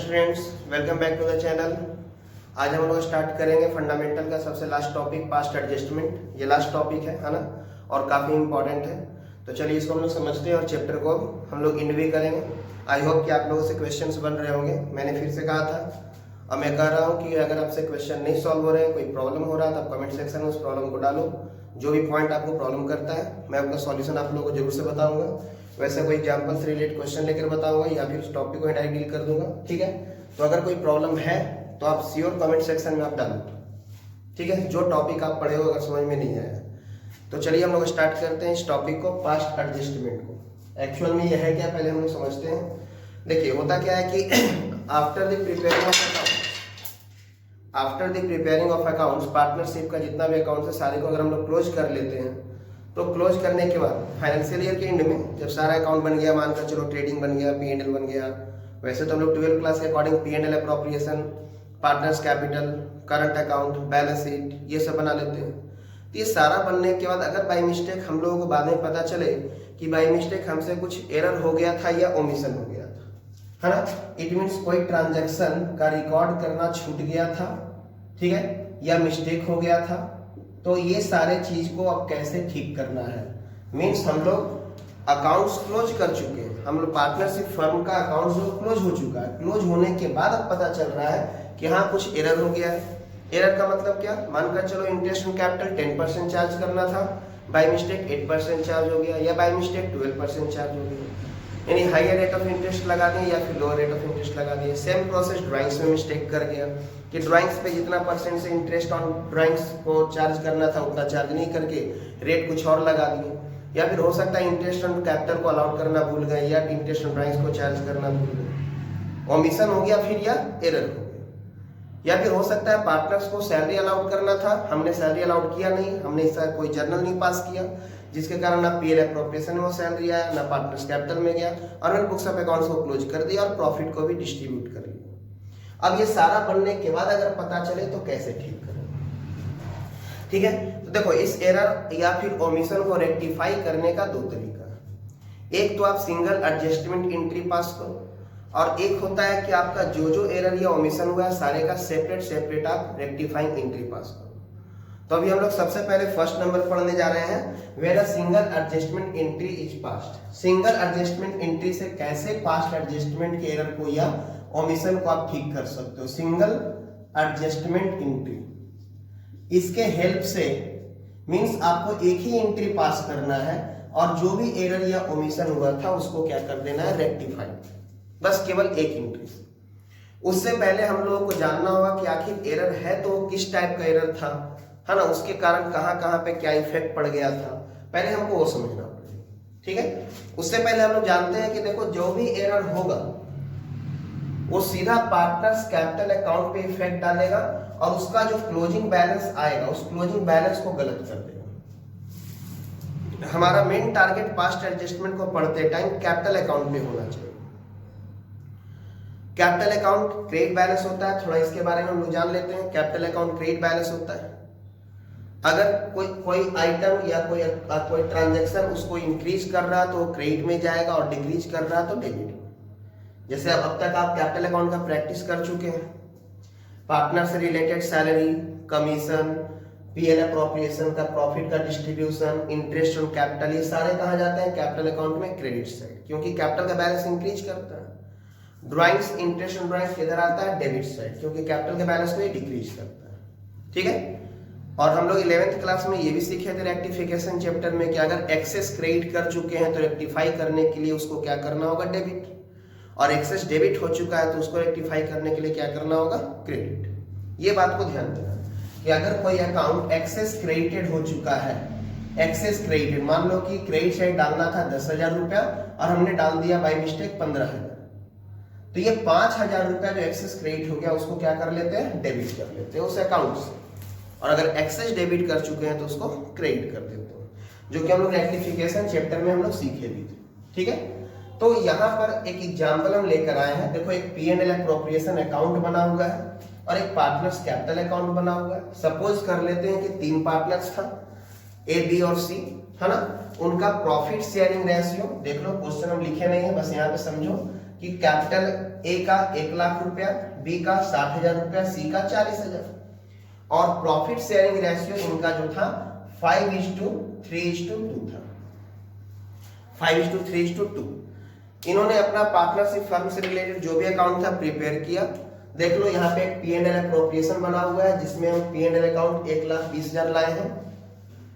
Students, welcome back to the channel. आज हम लोग स्टार्ट करेंगे फंडामेंटल का सबसे लास्ट टॉपिक पास्ट एडजस्टमेंट। ये लास्ट टॉपिक है ना, और काफ़ी इंपॉर्टेंट है। तो चलिए इसको हम लोग समझते हैं और चैप्टर को हम लोग इंड भी करेंगे। आई होप कि आप लोगों से क्वेश्चंस बन रहे होंगे। मैंने फिर से कहा था और मैं कह रहा हूँ कि अगर आपसे क्वेश्चन नहीं सॉल्व हो रहे हैं, कोई प्रॉब्लम हो रहा है, तो आप कमेंट सेक्शन में उस प्रॉब्लम को डालो। जो भी पॉइंट आपको प्रॉब्लम करता है मैं उसका सॉल्यूशन आप लोगों को जरूर से बताऊंगा। वैसे कोई एग्जाम्पल से रिलेटेड क्वेश्चन लेकर बताऊंगा या फिर उस टॉपिक को डायरेक्ट डील कर दूंगा। ठीक है, तो अगर कोई प्रॉब्लम है तो आप श्योर कमेंट सेक्शन में आप डालो। ठीक है, जो टॉपिक आप पढ़े हो अगर समझ में नहीं आया तो चलिए हम लोग स्टार्ट करते हैं इस टॉपिक को, पास्ट एडजस्टमेंट को। एक्चुअल में यह है क्या, पहले हम लोग समझते हैं। देखिए होता क्या है कि after the preparing of accounts, partnership का जितना भी अकाउंट है सारे को अगर हम लोग क्लोज कर लेते हैं तो क्लोज करने के बाद फाइनेंशियल ईयर के एंड में जब सारा अकाउंट बन गया, मानकर चलो ट्रेडिंग बन गया, P&L बन गया। वैसे तो हम लोग 12th क्लास के according P&L appropriation, partners capital, current account, balance sheet ये सब बना लेते हैं। तो ये सारा बनने के बाद अगर बाई मिस्टेक हम लोगों को बाद में पता चले कि बाई मिस्टेक हमसे कुछ एरर हो गया था या ओमिशन हो गया था, है ना, इट मीन्स कोई ट्रांजैक्शन का रिकॉर्ड करना छूट गया था, ठीक है, या मिस्टेक हो गया था, तो ये सारे चीज को अब कैसे ठीक करना है। मीन्स हम लोग अकाउंट्स क्लोज कर चुके हैं, हम लोग पार्टनरशिप फर्म का अकाउंट जो क्लोज हो चुका है। क्लोज होने के बाद अब पता चल रहा है कि हाँ कुछ एरर हो गया है। एरर का मतलब क्या, मानकर चलो इंटरेस्ट ऑन कैपिटल 10% चार्ज करना था, बाय मिस्टेक 8% चार्ज हो गया, या बाय मिस्टेक 12% चार्ज हो गया, यानी हाइयर रेट ऑफ इंटरेस्ट लगा दिए या फिर लोअर रेट ऑफ इंटरेस्ट लगा दिए। सेम प्रोसेस ड्राइंग्स में मिस्टेक कर गया कि ड्राइंग्स पे जितना परसेंट से इंटरेस्ट ऑन ड्राइंग्स को चार्ज करना था उतना चार्ज नहीं करके रेट कुछ और लगा दिए। या फिर हो सकता है इंटरेस्ट ऑन कैपिटल को अलाउड करना भूल गए या इंटरेस्ट ऑन ड्राइंग्स को चार्ज करना भूल गए, ओमिशन हो गया फिर या एरर हो गया। या फिर हो सकता है पार्टनर्स को सैलरी अलाउड करना था, हमने सैलरी अलाउड किया नहीं, हमने इसका कोई जर्नल नहीं पास किया, जिसके कारण ना P&L अप्रोप्रिएशन में वो सैलरी आया, ना पार्टनर्स कैपिटल में गया, और मैंने बुक्स ऑफ अकाउंट्स को क्लोज कर दिया और प्रॉफिट को भी डिस्ट्रीब्यूट कर दिया। अब ये सारा बनने के बाद अगर पता चले तो कैसे ठीक करें। ठीक है, तो देखो इस एरर या फिर ओमिशन को रेक्टिफाई करने का दो तरीका है। एक तो आप सिंगल एडजस्टमेंट एंट्री पास करो, और एक होता है कि आपका जो एरर या ओमिशन हुआ है सारे का सेपरेट आप रेक्टिफाइंग एंट्री पास करो। तो अभी हम लोग सबसे पहले फर्स्ट नंबर पढ़ने जा रहे हैं, where a single adjustment entry is past. Single adjustment entry से कैसे पास्ट एडजस्टमेंट के एरर को या ओमिशन को आप ठीक कर सकते हो। सिंगल एडजस्टमेंट एंट्री, इसके हेल्प से मींस आपको एक ही एंट्री पास करना है और जो भी एरर या ओमिशन हुआ था उसको क्या कर देना है, रेक्टिफाई, बस केवल एक एंट्री। उससे पहले हम लोगों को जानना होगा कि आखिर एरर है तो किस टाइप का एरर था, है ना, उसके कारण कहां पे क्या इफेक्ट पड़ गया था, पहले हमको वो समझना पड़ेगा। ठीक है, उससे पहले हम लोग जानते हैं कि देखो जो भी एरर होगा वो सीधा पार्टनर्स कैपिटल अकाउंट पे इफेक्ट डालेगा और उसका जो क्लोजिंग बैलेंस आएगा उस क्लोजिंग बैलेंस को गलत कर देगा। हमारा मेन टारगेट पास्ट एडजस्टमेंट को पढ़ते टाइम कैपिटल अकाउंट पे होना चाहिए। कैपिटल अकाउंट क्रेडिट बैलेंस होता है, थोड़ा इसके बारे में हम लोग जान लेते हैं। कैपिटल अकाउंट क्रेडिट बैलेंस होता है, अगर कोई आइटम या कोई ट्रांजैक्शन उसको इंक्रीज कर रहा है तो क्रेडिट में जाएगा और डिक्रीज कर रहा है तो डेबिट में। जैसे अब तक आप कैपिटल अकाउंट का प्रैक्टिस कर चुके हैं, पार्टनर से related salary, commission, P&L appropriation का, प्रॉफिट का डिस्ट्रीब्यूशन, इंटरेस्ट ऑन कैपिटल, ये सारे कहाँ जाते हैं, कैपिटल अकाउंट में क्रेडिट साइड, क्योंकि कैपिटल का बैलेंस इंक्रीज करता है। ड्राइंग्स, इंटरेस्ट ऑन ड्राइंग्स किधर आता है, डेबिट साइड, क्योंकि कैपिटल के बैलेंस को डिक्रीज करता है। ठीक है, और हम लोग 11th क्लास में ये भी सीखे थे रेक्टिफिकेशन चैप्टर में कि अगर एक्सेस क्रेडिट कर चुके हैं तो रेक्टिफाई करने के लिए उसको क्या करना होगा, डेबिट, और एक्सेस डेबिट हो चुका है तो उसको रेक्टिफाई करने के लिए क्या करना होगा, क्रेडिट। ये बात को ध्यान देना कि अगर कोई अकाउंट एक्सेस क्रेडिटेड हो चुका है, एक्सेस क्रेडिटेड, मान लो कि क्रेडिट साइड डालना था 10,000 रुपया और हमने डाल दिया बाई मिस्टेक 15,000, तो ये 5,000 रुपया जो एक्सेस क्रेडिट हो गया उसको क्या कर लेते हैं, डेबिट कर लेते हैं उस अकाउंट से, और अगर एक्सेस डेबिट कर चुके हैं तो उसको क्रेडिट कर देते हैं, जो कि हम लोग रेक्टिफिकेशन चैप्टर में हम लोग सीखे भी थे। ठीक है, तो यहाँ पर एक एग्जांपल हम लेकर आए हैं। देखो एक P&L अप्रोप्रिएशन अकाउंट बना हुआ है और एक पार्टनर्स कैपिटल अकाउंट बना हुआ है। सपोज कर लेते हैं कि 3 पार्टनर्स था, A, B और C, है ना, उनका प्रॉफिट शेयरिंग रेशियो, देख लो क्वेश्चन हम लिखे नहीं है, बस यहाँ पे समझो कि कैपिटल ए का 1,00,000 रुपया, बी का 60,000 रुपया, सी का 40,000। और प्रॉफिट शेयरिंग रेशियो इनका जो था 5:3:2 था, 5:3:2। इन्होंने अपना पार्टनरशिप फर्म से रिलेटेड जो भी अकाउंट था प्रिपेयर किया। देख लो यहाँ पे एक P&L एप्रोप्रिएशन बना हुआ है जिसमें हम P&L अकाउंट 1,20,000 लाए हैं।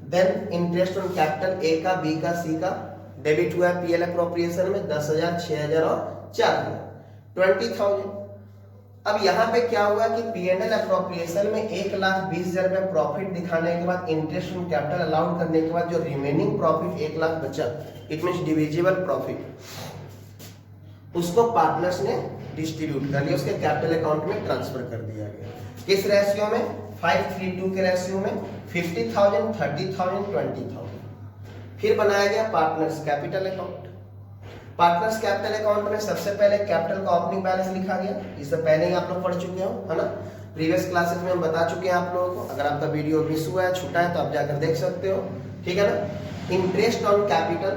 Then interest on capital A का, बी का, सी का डेबिट हुआ है PL एप्रोप्रिएशन में 10,000, 6,000 और 4,000, 20,000। अब यहाँ पे क्या हुआ कि P&L एप्रोप्रिएशन में 1,20,000 रुपए प्रॉफिट दिखाने के बाद इंटरेस्ट ऑन कैपिटल अलाउड करने के बाद जो रिमेनिंग प्रॉफिट 1,00,000 बचा, इट मींस डिविजिबल प्रॉफिट, उसको पार्टनर्स ने डिस्ट्रीब्यूट कर लिया, उसके कैपिटल अकाउंट में ट्रांसफर कर दिया गया। किस रेशियो में? 5:3:2 के रेशियो में 50,000, 30,000, 20,000। फिर बनाया गया partners capital account. Partners capital account में सबसे पहले कैपिटल का ओपनिंग बैलेंस लिखा गया। इससे पहले ही आप लोग पढ़ चुके हो, है ना, प्रीवियस क्लासेस में हम बता चुके हैं आप लोगों को। अगर आपका वीडियो मिस हुआ है, छूटा है, तो आप जाकर देख सकते हो, ठीक है ना। Interest on capital,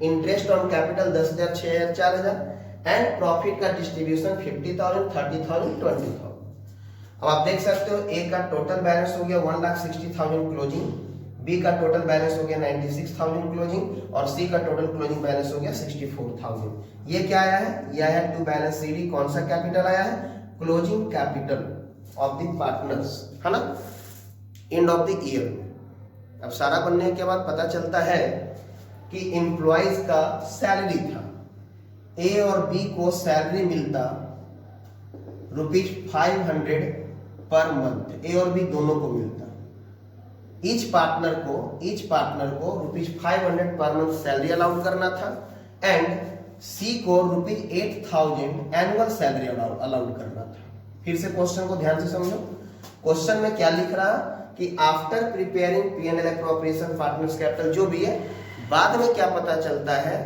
interest on capital 10,000, 6,000, 4,000 and profit का डिस्ट्रीब्यूशन 50,000, 30,000, 20,000। अब आप देख सकते हो ए का टोटल बैलेंस हो गया 1,60,000 क्लोजिंग, बी का टोटल बैलेंस हो गया 96,000 क्लोजिंग और सी का टोटल क्लोजिंग बैलेंस हो गया 64,000। ये क्या आया है? ये आया है टू बैलेंस CD। कौन सा कैपिटल आया है? Closing capital of the partners, है ना, एंड ऑफ द ईयर। अब सारा बनने के बाद पता चलता है कि एम्प्लॉइज का सैलरी था, ए और बी को सैलरी मिलता ₹500 पर मंथ, ए और बी दोनों को मिलता। ईच पार्टनर को ₹500 पर मंथ सैलरी अलाउड करना था एंड सी को ₹8,000 एनुअल सैलरी अलाउड करना था। फिर से क्वेश्चन को ध्यान से समझो। क्वेश्चन में क्या लिख रहा कि after preparing P&L appropriation partners capital, जो भी है, बाद में क्या पता चलता है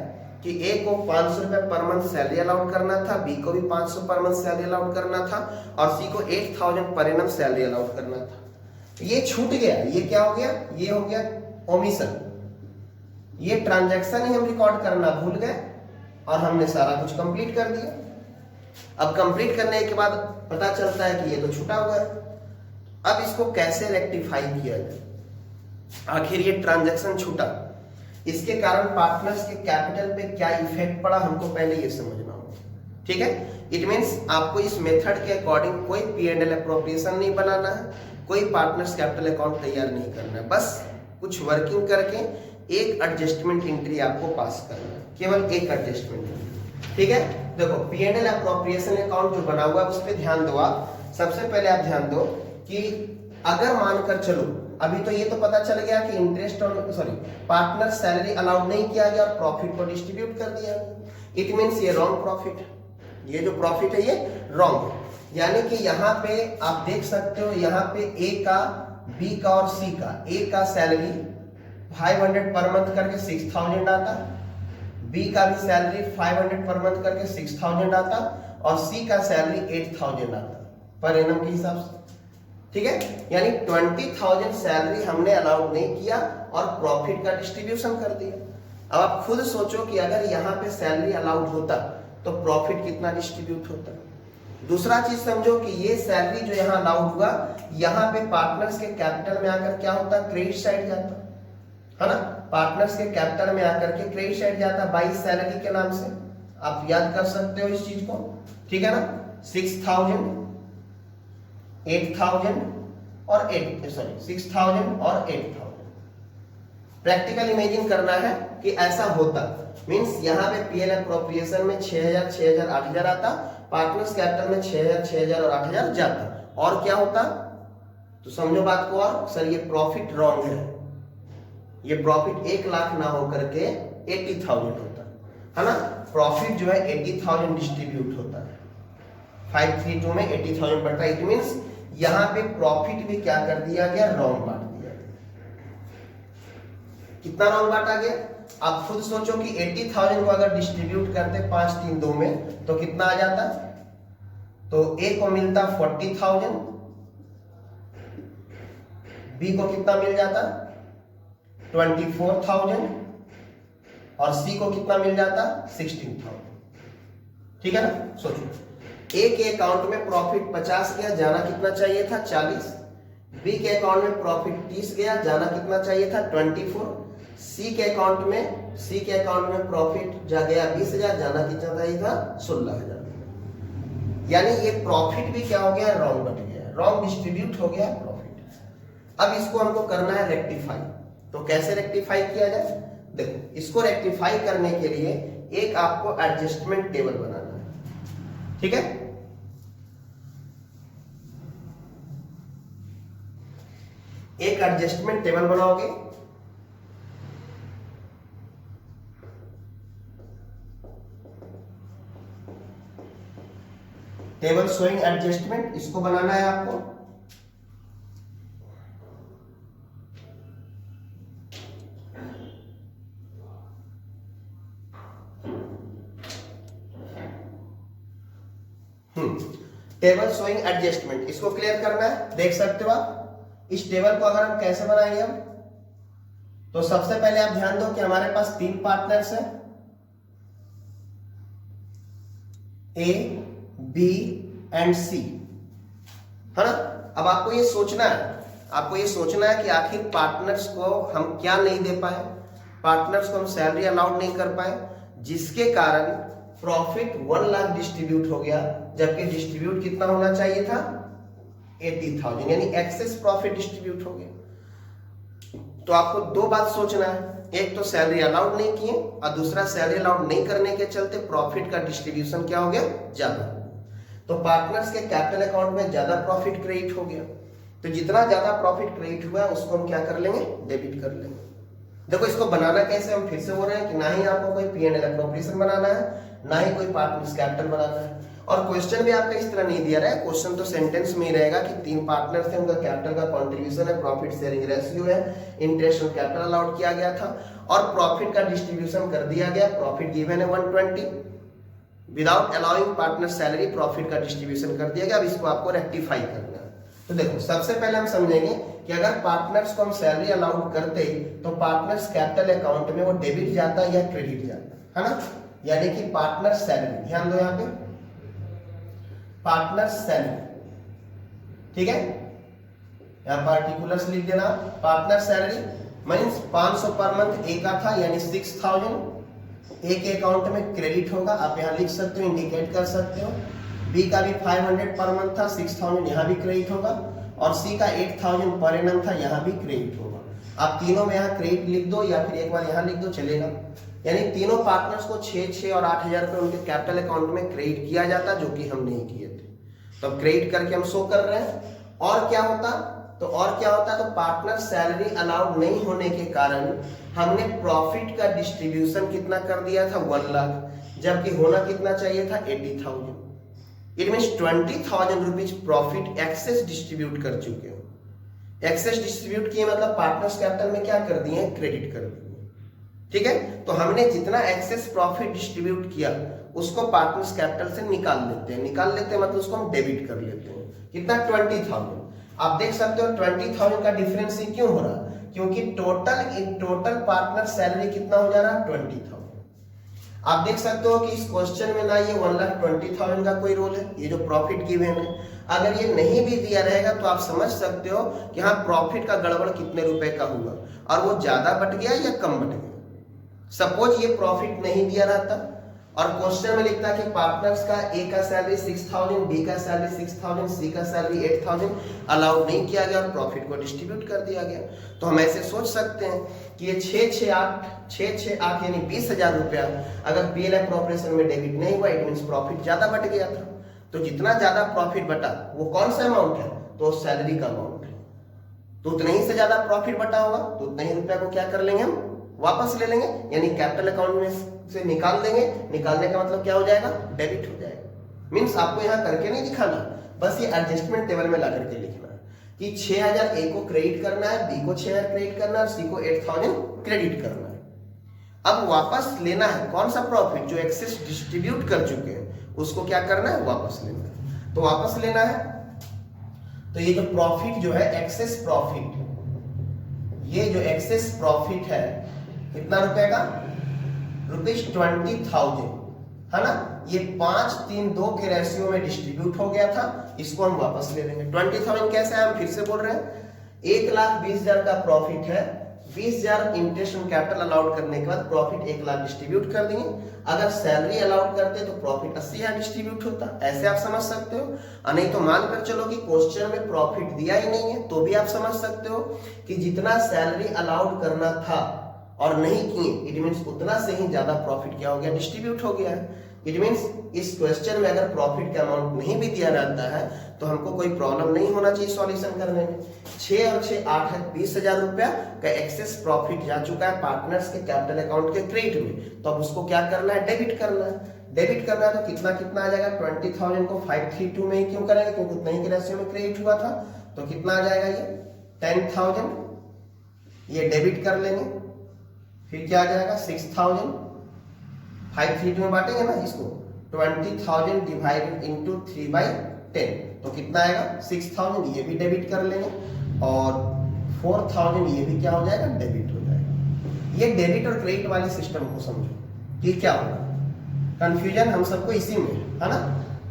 कि ए को 500 रुपए पर मंथ सैलरी अलाउड करना था, बी को भी 500 पर मंथ सैलरी अलाउड करना था और सी को 8,000 पर एनम सैलरी अलाउड करना था। ये छूट गया। ये क्या हो गया? ये हो गया ओमिशन। ये ट्रांजैक्शन ही हम रिकॉर्ड करना भूल गए और हमने सारा कुछ कंप्लीट कर दिया। अब कंप्लीट करने के बाद पता चलता है कि ये तो छूटा हुआ है। अब इसको कैसे रेक्टिफाई किया जाए? आखिर ये ट्रांजैक्शन छूटा, इसके कारण पार्टनर्स के कैपिटल पे क्या इफेक्ट पड़ा, हमको पहले ये समझना होगा, ठीक है। इट मींस आपको इस मेथड के अकॉर्डिंग कोई P&L एप्रोप्रिएशन नहीं बनाना है, कोई पार्टनर्स कैपिटल अकाउंट तैयार नहीं करना है, बस कुछ वर्किंग करके एक एडजस्टमेंट एंट्री आपको पास करना है, केवल एक एडजस्टमेंट एंट्री, ठीक है। देखो P&L एप्रोप्रिएशन अकाउंट जो बना हुआ है उस पर ध्यान दो आप। सबसे पहले आप ध्यान दो कि अगर मानकर चलो, अभी तो ये तो पता चल गया कि interest on partner salary allowed नहीं किया गया और प्रॉफिट को डिस्ट्रीब्यूट कर दिया। इट मींस ये रॉन्ग प्रॉफिट, ये जो प्रॉफिट है ये रॉन्ग है। यानी कि यहाँ पे आप देख सकते हो, यहाँ पे ए का, बी का और सी का, ए का सैलरी 500 पर मंथ करके 6,000 आता, बी का भी सैलरी 500 पर मंथ करके 6,000 आता और सी का सैलरी 8,000 आता पर एनम के हिसाब से, ठीक है। यानी 20,000 सैलरी हमने अलाउड नहीं किया और प्रॉफिट का डिस्ट्रीब्यूशन कर दिया। अब आप खुद सोचो कि अगर यहाँ पे सैलरी अलाउड होता तो प्रॉफिट कितना डिस्ट्रीब्यूट होता। दूसरा चीज समझो कि ये सैलरी जो यहाँ अलाउड हुआ, यहाँ पे पार्टनर्स के कैपिटल में आकर क्या होता, क्रेडिट साइड जाता, है ना। पार्टनर्स के कैपिटल में आकर के क्रेडिट साइड जाता बाई सैलरी के नाम से। आप याद कर सकते हो इस चीज को, ठीक है ना। 6,000, 8,000 और 6,000 और 8,000। प्रैक्टिकल इमेजिन करना है कि ऐसा होता, मींस यहाँ पे P&L एप्रोप्रिएशन में 6,000, 6,000, 8,000 आता, पार्टनर्स कैपिटल में 6,000, 6,000 और 8,000 जाता, और क्या होता तो समझो बात को। और सर ये प्रॉफिट रॉन्ग है, ये प्रॉफिट 1,00,000 ना होकर के 80,000 होता है ना। प्रॉफिट जो है 80,000 डिस्ट्रीब्यूट होता है, 532 में 80,000 बढ़ता है। इट मींस यहाँ पे प्रॉफिट भी क्या कर दिया गया, रॉन्ग बांट दिया गया। कितना रॉन्ग बांटा गया? आप खुद सोचो कि 80,000 को अगर डिस्ट्रीब्यूट करते 5, 3, 2 में तो कितना आ जाता। तो ए को मिलता 40,000, बी को कितना मिल जाता 24,000 और सी को कितना मिल जाता 16,000। ठीक है ना। सोचो ए के अकाउंट में प्रॉफिट 50 गया, जाना कितना चाहिए था 40। बी के अकाउंट में प्रॉफिट 30 गया, जाना कितना चाहिए था 24। सी के अकाउंट में प्रॉफिट जा गया 20,000, जाना कितना चाहिए था 16,000। यानी ये प्रॉफिट भी क्या हो गया, रॉन्ग बन गया, रॉन्ग डिस्ट्रीब्यूट हो गया प्रॉफिट। अब इसको हमको करना है रेक्टिफाई। तो कैसे रेक्टिफाई किया जाए, देखो इसको रेक्टिफाई करने के लिए एक आपको एडजस्टमेंट टेबल बनाना है, ठीक है। एक एडजस्टमेंट टेबल बनाओगे, टेबल शोइंग एडजस्टमेंट, इसको बनाना है आपको। टेबल शोइंग एडजस्टमेंट, इसको क्लियर करना है। देख सकते हो आप इस टेबल को अगर हम कैसे बनाएंगे हम, तो सबसे पहले आप ध्यान दो कि हमारे पास 3 पार्टनर्स हैं, ए बी एंड सी, है ना। अब आपको ये सोचना है कि आखिर पार्टनर्स को हम क्या नहीं दे पाए, पार्टनर्स को हम सैलरी अलाउड नहीं कर पाए, जिसके कारण प्रॉफिट 1 लाख डिस्ट्रीब्यूट हो गया, जबकि डिस्ट्रीब्यूट कितना होना चाहिए था 80,000, यानी एक्सेस प्रॉफिट डिस्ट्रीब्यूट हो गया। तो आपको 2 बात सोचना है, एक तो सैलरी अलाउड नहीं किए और दूसरा सैलरी अलाउड नहीं करने के चलते प्रॉफिट का डिस्ट्रीब्यूशन क्या हो गया, ज्यादा। तो पार्टनर्स के कैपिटल अकाउंट में ज्यादा प्रॉफिट क्रेडिट हो गया, तो जितना ज्यादा प्रॉफिट क्रेडिट हुआ उसको हम क्या कर लेंगे, डेबिट कर लेंगे। देखो इसको बनाना कैसे, हम फिर से बोल रहे हैं कि ना ही आपको कोई P&L एप्रोप्रिएशन बनाना है, ना ही कोई पार्टनर्स कैपिटल बनाना है। और क्वेश्चन भी आपका इस तरह नहीं दिया रहा है, क्वेश्चन तो सेंटेंस में ही रहेगा कि 3 पार्टनर्स थे, उनका कैपिटल का कंट्रीब्यूशन है, प्रॉफिट शेयरिंग रेशियो है, इंटरेस्ट ऑन कैपिटल अलाउड किया गया था और प्रॉफिट का डिस्ट्रीब्यूशन कर दिया गया। प्रॉफिट गिवन है 120, without allowing partner salary profit का डिस्ट्रीब्यूशन कर दिया गया। अब इसको आपको रेक्टिफाई करना है। तो देखो सबसे पहले हम समझेंगे कि अगर पार्टनर्स को हम सैलरी अलाउड करते तो पार्टनर्स कैपिटल अकाउंट में वो डेबिट जाता या क्रेडिट जाता, है ना। यानी कि पार्टनर सैलरी, ध्यान दो यहाँ पे पार्टनर सैलरी, ठीक है, यहाँ पार्टिकुलर्स लिख देना। Partner salary means 500 per month ए का था, यानी 6,000 ए के अकाउंट में क्रेडिट होगा, आप यहाँ लिख सकते हो, इंडिकेट कर सकते हो। बी का भी 500 पर मंथ था, 6,000 यहाँ भी क्रेडिट होगा, और सी का 8,000 पर एनम था, यहाँ भी क्रेडिट होगा। आप तीनों में यहाँ क्रेडिट लिख दो या फिर एक बार यहाँ लिख दो, चलेगा। यानी तीनों पार्टनर्स को 6,6 और 8,000 रुपए उनके कैपिटल अकाउंट में क्रेडिट किया जाता, जो कि हम नहीं किए थे। तो अब क्रेडिट करके हम शो कर रहे हैं। और क्या होता, तो पार्टनर सैलरी अलाउड नहीं होने के कारण हमने प्रॉफिट का डिस्ट्रीब्यूशन कितना कर दिया था 1 लाख, जबकि होना कितना चाहिए था 80,000। It means 20,000 rupees profit excess distribute कर चुके हो। एक्सेस डिस्ट्रीब्यूट किए मतलब पार्टनर्स कैपिटल में क्या कर दिए, क्रेडिट कर दिए, ठीक है। तो हमने जितना एक्सेस प्रॉफिट डिस्ट्रीब्यूट किया उसको पार्टनर्स कैपिटल से निकाल लेते हैं मतलब उसको हम डेबिट कर लेते हैं। कितना 20,000। आप देख सकते हो 20,000 का डिफरेंस क्यों हो रहा, क्योंकि टोटल पार्टनर सैलरी कितना हो जा रहा है 20,000। आप देख सकते हो कि इस क्वेश्चन में ना ये 1,20,000 का कोई रोल है, ये जो प्रॉफिट गिवन है। अगर ये नहीं भी दिया रहेगा तो आप समझ सकते हो कि हाँ प्रॉफिट का गड़बड़ कितने रुपए का हुआ और वो ज्यादा बट गया या कम बट गया। सपोज ये प्रॉफिट नहीं दिया रहता और क्वेश्चन में लिखता कि पार्टनर्स का ए का सैलरी 6,000, बी का सैलरी 6,000, सी का सैलरी 8,000 अलाउड नहीं किया गया और प्रॉफिट को डिस्ट्रीब्यूट कर दिया गया। तो हम ऐसे सोच सकते हैं कि ये 6,6,8 यानी 20,000 रुपया अगर P&L एप्रोप्रिएशन में डेबिट नहीं हुआ, इट मींस प्रॉफिट ज्यादा बट गया था। तो जितना ज्यादा प्रॉफिट बटा वो कौन सा अमाउंट है, तो सैलरी का अमाउंट है। तो उतने ही से ज्यादा प्रॉफिट बटा होगा तो उतने ही रुपया को क्या कर लेंगे, हम वापस ले लेंगे, यानी कैपिटल अकाउंट में से निकाल देंगे। निकालने का मतलब क्या हो जाएगा, डेबिट हो जाएगा। मींस आपको यहाँ करके नहीं दिखाना, बस ये एडजस्टमेंट टेबल में ला करके लिखना है कि 6,000 ए को क्रेडिट करना है, बी को 6,000 क्रेडिट करना है और सी को 8,000 क्रेडिट करना है। अब वापस लेना है कौन सा प्रॉफिट, जो एक्सेस डिस्ट्रीब्यूट कर चुके हैं उसको क्या करना है, वापस लेना है। तो वापस लेना है तो ये जो प्रॉफिट जो है एक्सेस प्रॉफिट, ये जो एक्सेस प्रॉफिट है कितना रुपए का, ₹20,000, है ना, ये 5-3-2 के रेशियो में डिस्ट्रीब्यूट हो गया था, इसको हम वापस ले लेंगे। 20,000 कैसे है, हम फिर से बोल रहे हैं, 1,20,000 का प्रॉफिट है, 20,000 इंटरेस्ट ऑन कैपिटल अलाउड करने के बाद प्रॉफिट 1,00,000 डिस्ट्रीब्यूट कर देंगे। अगर सैलरी अलाउड करते तो प्रॉफिट 80,000 डिस्ट्रीब्यूट होता, ऐसे आप समझ सकते हो। और नहीं तो मानकर चलो कि क्वेश्चन में प्रॉफिट दिया ही नहीं है, तो भी आप समझ सकते हो कि जितना सैलरी अलाउड करना था और नहीं किए, इट मीन्स उतना से ही ज्यादा प्रॉफिट क्या हो गया, डिस्ट्रीब्यूट हो गया है। इट मीन्स इस क्वेश्चन में अगर प्रॉफिट का अमाउंट नहीं भी दिया रहता है तो हमको कोई प्रॉब्लम नहीं होना चाहिए सॉल्यूशन करने में। 6 और 6 8 है, 20,000 रुपया का एक्सेस प्रॉफिट जा चुका है पार्टनर्स के कैपिटल अकाउंट के क्रेडिट में, तो अब उसको क्या करना है, डेबिट करना है। डेबिट करना है तो कितना कितना आ जाएगा, 20,000 को 532 में ही क्यों करेंगे, क्योंकि उतना ही के रेशियो में क्रेडिट हुआ था, तो कितना आ जाएगा ये 10,000, ये डेबिट कर लेंगे। फिर क्या आ जाएगा 6,000, 532 में बांटेंगे ना इसको, 20,000 डिवाइडेड इंटू 3/10, तो कितना आएगा 6,000, ये भी डेबिट कर लेंगे। और 4,000 ये भी क्या हो जाएगा, डेबिट हो जाएगा। ये डेबिट और क्रेडिट वाले सिस्टम को समझो कि क्या होगा, कंफ्यूजन हम सबको इसी में है ना।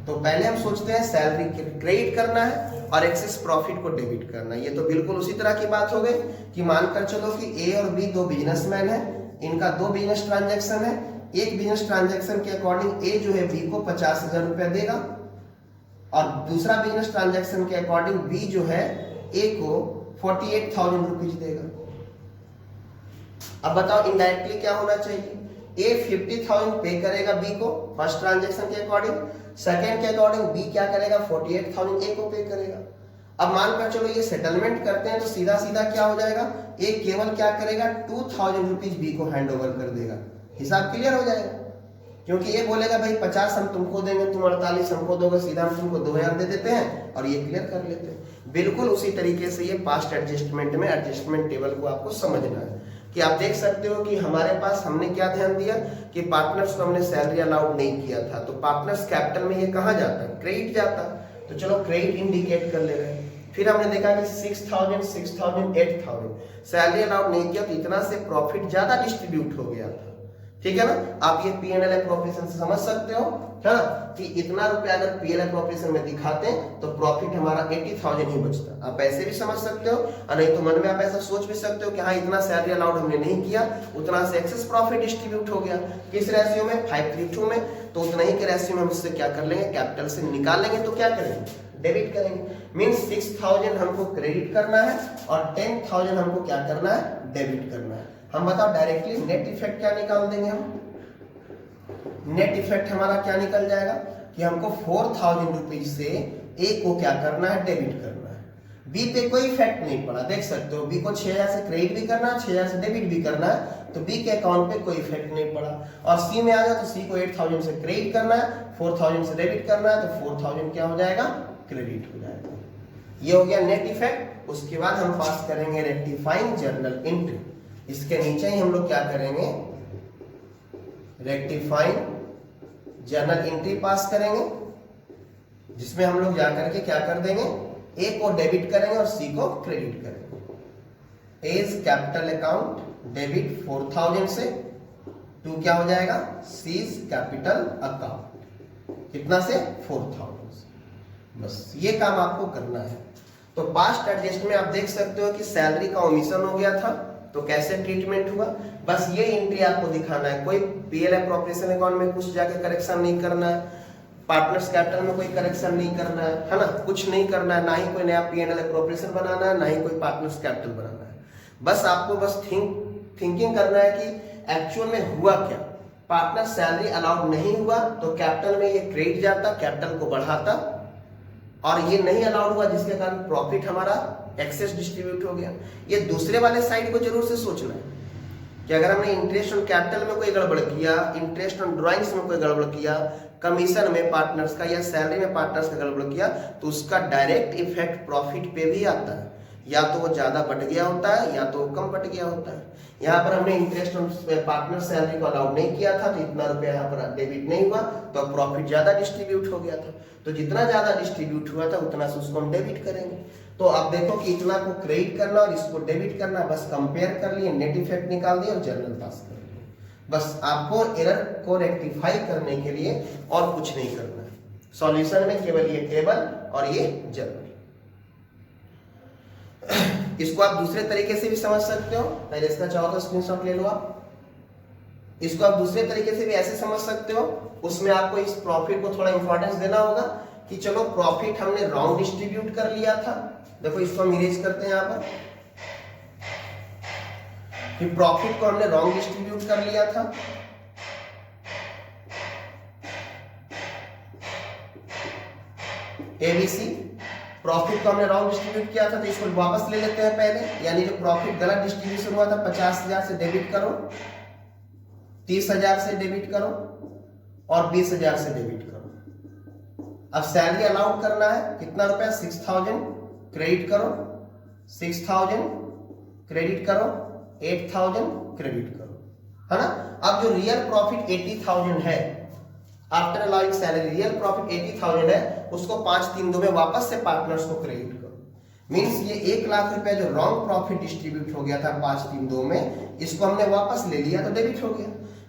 तो पहले हम सोचते हैं सैलरी क्रेडिट करना है और एक्सेस प्रॉफिट को डेबिट करना है। ये तो बिल्कुल उसी तरह की बात हो गई कि मानकर चलो कि ए और बी 2 बिजनेसमैन है, इनका 2 बिजनेस ट्रांजैक्शन है। एक बिजनेस ट्रांजैक्शन के अकॉर्डिंग ए जो है बी को 50,000 रुपया देगा और दूसरा बिजनेस ट्रांजैक्शन के अकॉर्डिंग बी जो है ए को 48,000 रुपीज देगा। अब बताओ इनडायरेक्टली क्या होना चाहिए, ए 50,000 पे करेगा बी को फर्स्ट ट्रांजैक्शन के अकॉर्डिंग, सेकंड के अकॉर्डिंग बी क्या करेगा 48,000 ए को पे करेगा। अब मानकर चलो ये सेटलमेंट करते हैं तो सीधा सीधा क्या हो जाएगा, ए केवल क्या करेगा 2,000 रुपीज बी को हैंड ओवर कर देगा, हिसाब क्लियर हो जाएगा। क्योंकि ये बोलेगा भाई 50 हम तुमको देंगे, तुम 48 हमको दोगे, सीधा हम तुमको 2,000 दे देते हैं और ये क्लियर कर लेते हैं। बिल्कुल उसी तरीके से ये पास्ट एडजस्टमेंट में एडजस्टमेंट टेबल को आपको समझना है कि आप देख सकते हो कि हमारे पास हमने क्या ध्यान दिया कि पार्टनर्स को हमने सैलरी अलाउड नहीं किया था, तो पार्टनर्स कैपिटल में ये कहाँ जाता है, क्रेडिट जाता, तो चलो क्रेडिट इंडिकेट कर ले रहे हैं। फिर हमने देखा कि 6,000 6,000 8,000 सैलरी अलाउड नहीं किया तो इतना से प्रॉफिट ज्यादा डिस्ट्रीब्यूट हो गया था, ठीक है ना। आप ये P&L एप्रोप्रिएशन से समझ सकते हो है ना कि इतना रुपया अगर P&L एप्रोप्रिएशन में दिखाते हैं तो प्रॉफिट हमारा 80,000 ही बचता। आप ऐसे भी समझ सकते हो और नहीं तो मन में आप ऐसा सोच भी सकते हो कि हाँ इतना सैलरी अलाउड हमने नहीं किया, उतना से एक्सेस प्रॉफिट डिस्ट्रीब्यूट हो गया, किस रेशियो में 5:2 में, तो उतना ही के रेशियो में हम इससे क्या कर लेंगे, कैपिटल से निकालेंगे तो क्या करेंगे, डेबिट करेंगे। मींस 6,000 हमको क्रेडिट करना है और 10,000 हमको क्या करना है, डेबिट करना है। हम बताओ डायरेक्टली नेट इफेक्ट क्या निकाल देंगे हम, नेट इफेक्ट हमारा क्या निकल जाएगा कि हमको 4,000 रुपीज से ए को क्या करना है, डेबिट करना है। बी पे कोई इफेक्ट नहीं पड़ा, देख सकते हो बी को 6,000 से क्रेडिट भी करना है, 6,000 से डेबिट भी करना है, तो बी के अकाउंट पे कोई इफेक्ट नहीं पड़ा। और सी में आ जाए तो सी को 8,000 से क्रेडिट करना है, 4,000 से डेबिट करना है, तो 4,000 क्या हो जाएगा, क्रेडिट हो जाएगा। ये हो गया नेट इफेक्ट। उसके बाद हम पास करेंगे रेक्टिफाइंग जर्नल एंट्री, इसके नीचे ही हम लोग क्या करेंगे, रेक्टिफाइंग जर्नल एंट्री पास करेंगे, जिसमें हम लोग जाकर के क्या कर देंगे, ए को डेबिट करेंगे और सी को क्रेडिट करेंगे। एज कैपिटल अकाउंट डेबिट 4,000 से, टू क्या हो जाएगा, सीज कैपिटल अकाउंट कितना से 4,000 से। बस ये काम आपको करना है। तो पास्ट एडजस्ट में आप देख सकते हो कि सैलरी का ओमिशन हो गया था तो कैसे ट्रीटमेंट हुआ, बस ये एंट्री आपको दिखाना है। कोई P&L एप्रोप्रिएशन अकाउंट में कुछ जाके करेक्शन नहीं करना है, पार्टनर्स कैपिटल में कोई करेक्शन नहीं करना है ना, कुछ नहीं करना है, ना ही कोई नया P&L एप्रोप्रिएशन बनाना है, ना ही कोई पार्टनर्स कैपिटल बनाना है। बस आपको बस थिंकिंग करना है कि एक्चुअल में हुआ क्या। पार्टनर सैलरी अलाउड नहीं हुआ तो कैपिटल में ये क्रेडिट जाता, कैपिटल को बढ़ाता, और ये नहीं अलाउड हुआ जिसके कारण प्रॉफिट हमारा एक्सेस डिस्ट्रीब्यूट हो गया। ये दूसरे वाले साइड को जरूर से सोचना है कि अगर हमने इंटरेस्ट ऑन कैपिटल में कोई गड़बड़ किया, इंटरेस्ट ऑन ड्राइंग्स में कोई गड़बड़ किया, कमीशन में पार्टनर्स का या सैलरी में पार्टनर्स का गड़बड़ किया, तो उसका डायरेक्ट इफेक्ट प्रॉफिट पे भी आता है। या तो वो ज्यादा बढ़ गया होता है या तो कम बढ़ गया होता है। यहाँ पर हमने इंटरेस्ट ऑन पार्टनर सैलरी को अलाउड नहीं किया था तो इतना रुपया यहाँ पर डेबिट नहीं हुआ, तो प्रॉफिट ज्यादा डिस्ट्रीब्यूट हो गया था। तो जितना ज्यादा डिस्ट्रीब्यूट हुआ था उतना से उसको हम डेबिट करेंगे। तो आप देखो कि इतना को क्रेडिट करना और इसको डेबिट करना, बस कंपेयर कर लिए, नेट इफेक्ट निकाल दिए और जर्नल पास कर लिए। बस आपको एरर को रेक्टिफाई करने के लिए और कुछ नहीं करना है। सॉल्यूशन में केवल ये टेबल और ये जर्नल। इसको आप दूसरे तरीके से भी समझ सकते हो, पहले इसका चाहो तो स्क्रीनशॉट ले लो आप। इसको आप दूसरे तरीके से भी ऐसे समझ सकते हो, उसमें आपको इस प्रॉफिट को थोड़ा इंपॉर्टेंस देना होगा कि चलो प्रॉफिट हमने रॉन्ग डिस्ट्रीब्यूट कर लिया था। देखो इसको हम इरेज करते हैं यहाँ पर कि प्रॉफिट को हमने रॉन्ग डिस्ट्रीब्यूट कर लिया था। एबीसी प्रॉफिट को हमने रॉन्ग डिस्ट्रीब्यूट किया था, तो इसको वापस ले लेते हैं पहले। यानी जो प्रॉफिट गलत डिस्ट्रीब्यूशन हुआ था 50,000 से डेबिट करो, 30,000 से डेबिट करो और 20,000 से डेबिट करो। अब सैलरी अलाउड करना है कितना रुपया, 6,000 क्रेडिट करो, 6,000 क्रेडिट करो, 8,000 क्रेडिट करो, है ना। अब जो रियल प्रॉफिट 80,000 है after allowing salary, real profit 80,000 है, उसको 5-3-2 में वापस से पार्टनर्स को क्रेडिट करो। मींस ये 1 लाख रुपया जो रॉन्ग प्रॉफिट डिस्ट्रीब्यूट हो गया था 5-3-2 में, इसको हमने वापस ले लिया तो डेबिट हो गया।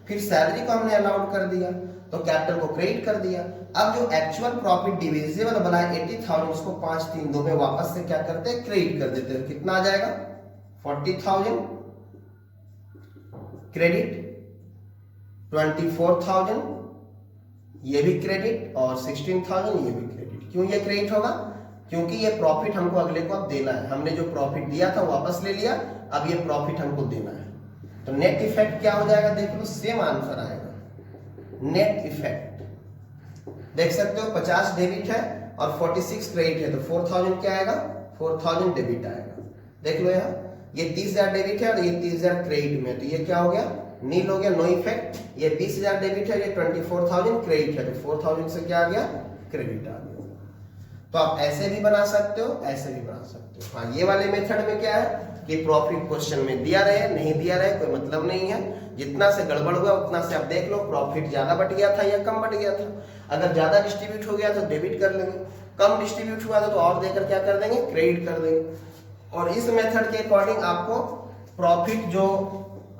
फिर सैलरी को हमने अलाउड कर दिया तो कैपिटल को क्रेडिट कर दिया। अब जो एक्चुअल प्रॉफिट डिविजिबल बना है 80,000, उसको 5-3-2 में वापस से क्या करते हैं, क्रेडिट कर देते हैं। कितना आ जाएगा, 40,000 क्रेडिट, 24,000 ये भी क्रेडिट और 16,000 ये भी क्रेडिट। क्यों ये क्रेडिट होगा, क्योंकि ये प्रॉफिट हमको अगले को अब देना है। हमने जो प्रॉफिट दिया था वापस ले लिया, अब ये प्रॉफिट हमको देना है। तो नेट इफेक्ट क्या हो जाएगा, देख लो, सेम आंसर आएगा। नेट इफेक्ट देख सकते हो, 50 डेबिट है और 46 क्रेडिट है, तो 4,000 क्या आएगा, 4,000 डेबिट आएगा। देख लो यहाँ, ये 30,000 डेबिट है और ये 30,000 क्रेडिट में, तो ये क्या हो गया, नील हो गया, नो इफेक्ट। ये 20,000 डेबिट है, ये 24,000 क्रेडिट है, तो 4,000 से क्या आ गया, क्रेडिट आ गया। तो आप ऐसे भी बना सकते हो, ऐसे भी बना सकते हो। हाँ, ये वाले मेथड में क्या है कि प्रॉफिट क्वेश्चन में दिया रहे नहीं दिया रहे कोई मतलब नहीं है। जितना से गड़बड़ हुआ उतना से आप देख लो प्रॉफिट ज्यादा बढ़ गया था या कम बढ़ गया था। अगर ज्यादा डिस्ट्रीब्यूट हो गया तो डेबिट कर लेंगे, कम डिस्ट्रीब्यूट हुआ था तो और देकर क्या कर देंगे, क्रेडिट कर देंगे। और इस मेथड के अकॉर्डिंग आपको प्रॉफिट जो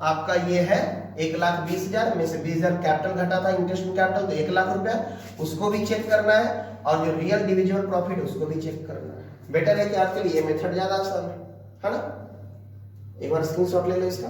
आपका ये है 1,20,000 में से 20,000 कैपिटल घटा था, इंटरेस्ट कैपिटल, तो 1 लाख रुपया, उसको भी चेक करना है और जो रियल डिविजिबल प्रॉफिट उसको भी चेक करना है। बेटर है कि आपके लिए ये मेथड ज्यादा आसान है ना। एक बार स्क्रीनशॉट ले लो इसका।